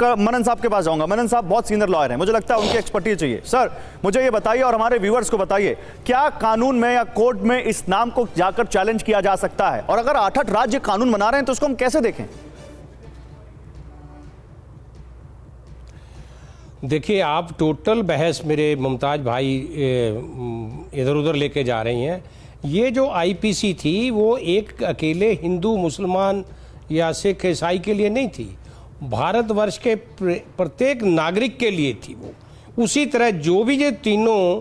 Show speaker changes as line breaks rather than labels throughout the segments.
मनन साहब के पास जाऊंगा। मनन साहब बहुत सीनियर लॉयर हैं, मुझे लगता है उनकी एक्सपर्टीज चाहिए। सर मुझे ये बताइए और हमारे व्यूअर्स को बताइए, क्या कानून में या कोर्ट में इस नाम को जाकर चैलेंज किया जा सकता है? और अगर 8 राज्य कानून बना रहे हैं तो उसको हम कैसे देखें?
देखिए, आप टोटल बहस मेरे मुमताज भाई इधर उधर लेके जा रही हैं। ये जो आईपीसी थी वो एक अकेले हिंदू मुसलमान या सिख ईसाई के लिए नहीं थी, भारतवर्ष के प्रत्येक नागरिक के लिए थी वो। उसी तरह जो भी ये तीनों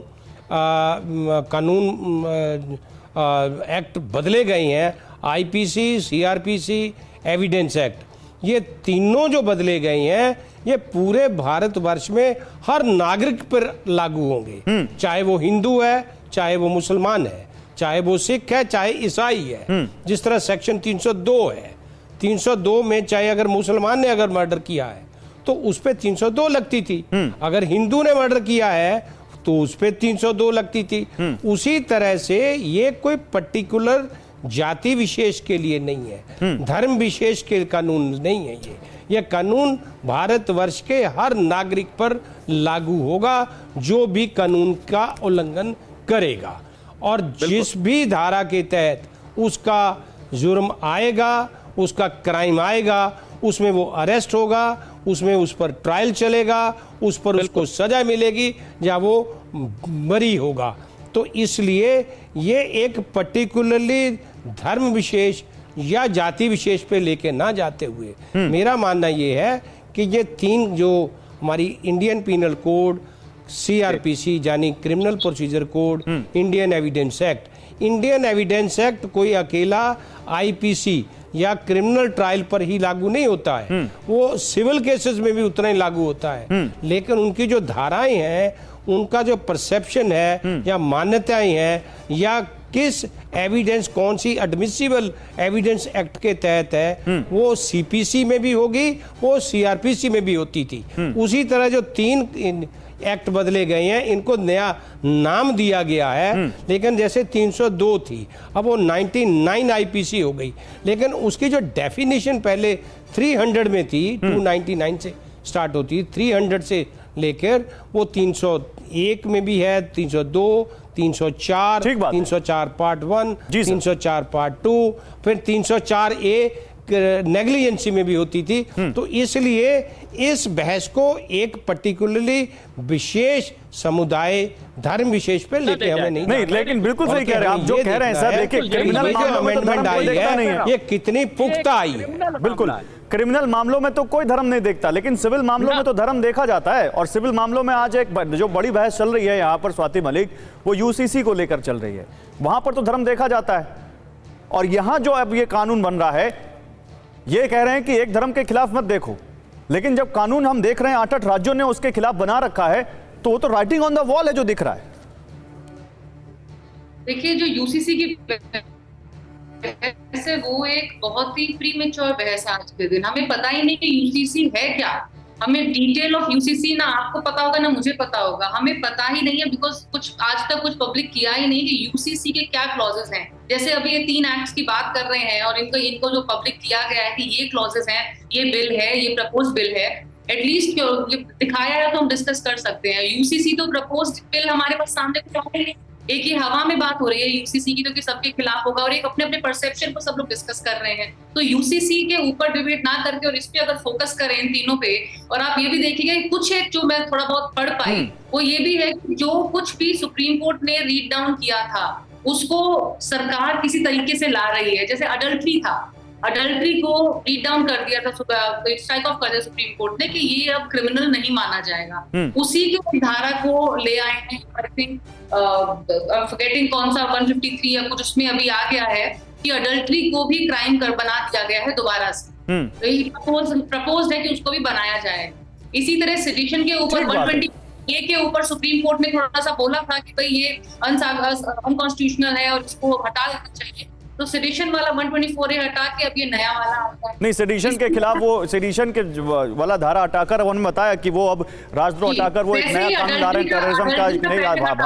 कानून एक्ट बदले गए हैं, आईपीसी, सीआरपीसी, एविडेंस एक्ट, ये तीनों जो बदले गए हैं ये पूरे भारतवर्ष में हर नागरिक पर लागू होंगे, चाहे वो हिंदू है, चाहे वो मुसलमान है, चाहे वो सिख है, चाहे ईसाई है। जिस तरह सेक्शन 302 है, 302 में चाहे अगर मुसलमान ने अगर मर्डर किया है तो उस पर 302 लगती थी, अगर हिंदू ने मर्डर किया है तो उस पर 302 लगती थी। उसी तरह से ये कोई पर्टिकुलर जाति विशेष के लिए नहीं है, धर्म विशेष के कानून नहीं है। ये कानून भारतवर्ष के हर नागरिक पर लागू होगा जो भी कानून का उल्लंघन करेगा, और जिस भी धारा के तहत उसका जुर्म आएगा, उसका क्राइम आएगा, उसमें वो अरेस्ट होगा, उसमें उस पर ट्रायल चलेगा, उस पर उसको सजा मिलेगी या वो बरी होगा। तो इसलिए ये एक पर्टिकुलरली धर्म विशेष या जाति विशेष पे लेके ना जाते हुए मेरा मानना ये है कि ये तीन जो हमारी इंडियन पिनल कोड, सीआरपीसी यानी criminal procedure code, Indian evidence act, Indian evidence act कोई अकेला आईपीसी या क्रिमिनल ट्रायल पर ही लागू नहीं होता है, वो सिविल केसेस में भी उतना ही लागू होता है। लेकिन उनकी जो धाराएं हैं, उनका जो परसेप्शन है या मान्यताएं हैं या किस एविडेंस, कौन सी एडमिसिबल एविडेंस एक्ट के तहत है, वो सीपीसी में भी होगी, वो सीआरपीसी में भी होती थी। उसी तरह जो तीन एक्ट बदले गए हैं, इनको नया नाम दिया गया है, लेकिन जैसे 302 थी अब वो 99 आईपीसी हो गई, लेकिन उसकी जो डेफिनेशन पहले 300 में थी, 299 से स्टार्ट होती, 300 से लेकर वो 301 में भी है, 302, 304, 304 पार्ट 1, 304 पार्ट 2, फिर 304 ए नेग्लिजेंसी में भी होती थी। तो इसलिए इस बहस को एक पर्टिकुलरली विशेष समुदाय, धर्म विशेष पे लेके हमें नहीं,
लेकिन बिल्कुल सही कह रहे हैं आप जो कह रहे हैं सर। देखिए, क्रिमिनल
अमेंडमेंट आई है, ये कितनी पुख्ता आई है।
बिल्कुल, क्रिमिनल मामलों में तो कोई धर्म नहीं देखता, लेकिन सिविल मामलों में तो धर्म देखा जाता है। और सिविल मामलों में आज एक जो बड़ी बहस चल रही है यहाँ पर स्वाति मलिक, वो यूसीसी को लेकर चल रही है, वहां पर तो धर्म देखा जाता है। और यहाँ जो अब ये कानून बन रहा है, ये कह रहे हैं कि एक धर्म के खिलाफ मत देखो, लेकिन जब कानून हम देख रहे हैं 8 राज्यों ने उसके खिलाफ बना रखा है, तो वो तो राइटिंग ऑन द वॉल है जो दिख रहा है।
देखिए, जो यूसीसी की बहस है वो एक बहुत ही प्रीमेच्योर बहस है आज के दिन। हमें पता ही नहीं कि यूसीसी है क्या, हमें डिटेल ऑफ यूसीसी ना आपको पता होगा ना मुझे पता होगा, हमें पता ही नहीं है, बिकॉज कुछ आज तक कुछ पब्लिक किया ही नहीं कि यूसीसी के क्या क्लॉजेस हैं। जैसे अभी ये 3 एक्ट्स की बात कर रहे हैं और इनको जो पब्लिक किया गया है कि ये क्लॉजेस हैं, ये बिल है, ये प्रपोज बिल है, एटलीस्ट ये दिखाया है तो हम डिस्कस कर सकते हैं। यूसीसी तो प्रपोज बिल हमारे पास सामने कुछ आया नहीं, एक ही हवा में बात हो रही है यूसीसी की, तो कि सबके खिलाफ होगा और एक अपने अपने परसेप्शन को सब लोग डिस्कस कर रहे हैं। तो यूसीसी के ऊपर डिबेट ना करके और इस पे अगर फोकस करें इन तीनों पे, और आप ये भी देखिएगा कुछ एक जो मैं थोड़ा बहुत पढ़ पाई वो ये भी है कि जो कुछ भी सुप्रीम कोर्ट ने रीड डाउन किया था उसको सरकार किसी तरीके से ला रही है। जैसे अडल्ट्री था, अडल्ट्री को रीड डाउन कर दिया था, स्ट्राइक ऑफ कर दिया सुप्रीम कोर्ट ने कि ये अब क्रिमिनल नहीं माना जाएगा। उसी के धारा को ले आए हैं, आई थिंक फॉरगेटिंग कौन सा 153 या कुछ उसमें अभी आ गया है कि अडल्ट्री को भी क्राइम कर बना दिया गया है दोबारा से। प्रपोज है कि उसको भी बनाया जाए। इसी तरह सेडिशन के ऊपर 120 ए के ऊपर सुप्रीम कोर्ट ने थोड़ा सा बोला था कि भाई ये अनकॉन्स्टिट्यूशनल है और इसको हटा देना चाहिए, तो सेडिशन वाला 124A हटा के अब ये नया वाला आता है।
नहीं, सेडिशन के खिलाफ वो सेडिशन के वाला धारा हटाकर उन्होंने बताया कि वो अब राजद्रोह हटाकर वो एक नया कानून ला रहे हैं, टेररिज्म का एक नई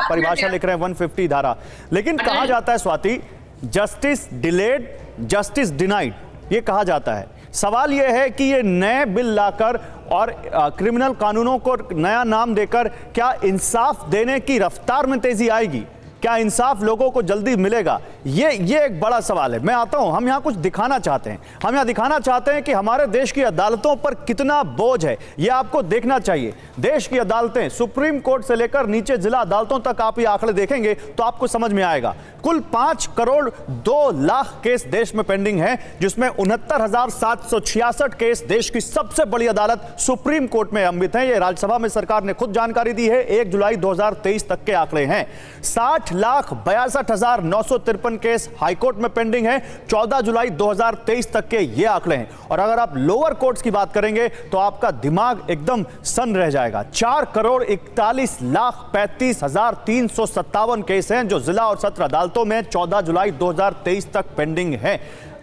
परिभाषा लिख रहे हैं, 150 धारा। लेकिन कहा जाता है Swati, justice delayed justice denied, ये कहा जाता है। सवाल यह है कि ये नए बिल लाकर और क्रिमिनल कानूनों को नया नाम देकर क्या इंसाफ देने की रफ्तार में तेजी आएगी? क्या इंसाफ लोगों को जल्दी मिलेगा? ये एक बड़ा सवाल है। मैं आता हूं, हम यहां कुछ दिखाना चाहते हैं। हम यहां दिखाना चाहते हैं कि हमारे देश की अदालतों पर कितना बोझ है, यह आपको देखना चाहिए। देश की अदालतें, सुप्रीम कोर्ट से लेकर नीचे जिला अदालतों तक आप ये आंकड़े देखेंगे तो आपको समझ में आएगा। कुल 5 करोड़ 2 लाख केस देश में पेंडिंग है, जिसमें 69,766 केस देश की सबसे बड़ी अदालत सुप्रीम कोर्ट में लंबित है। ये राज्यसभा में सरकार ने खुद जानकारी दी है। 1 जुलाई 2023 तक के आंकड़े हैं। 60,62,953 केस हाईकोर्ट में पेंडिंग है। 14 जुलाई 2023 तक के ये आंकड़े हैं। और अगर आप लोअर कोर्ट्स की बात करेंगे तो आपका दिमाग एकदम सन्न रह जाएगा। 4,41,35,357 केस हैं जो जिला और सत्र अदालतों में 14 जुलाई 2023 तक पेंडिंग है।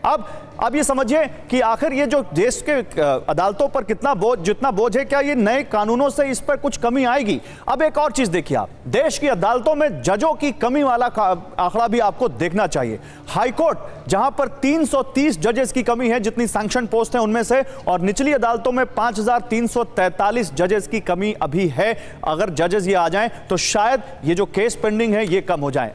अब ये समझिए कि आखिर ये जो देश के अदालतों पर जितना बोझ है, क्या ये नए कानूनों से इस पर कुछ कमी आएगी? अब एक और चीज देखिए, आप देश की अदालतों में जजों की कमी वाला आंकड़ा भी आपको देखना चाहिए। हाईकोर्ट जहां पर 330 जजेस की कमी है, जितनी सैंक्शन पोस्ट है उनमें से, और निचली अदालतों में 5,343 जजेस की कमी अभी है। अगर जजेस ये आ जाएं तो शायद ये जो केस पेंडिंग है ये कम हो जाए।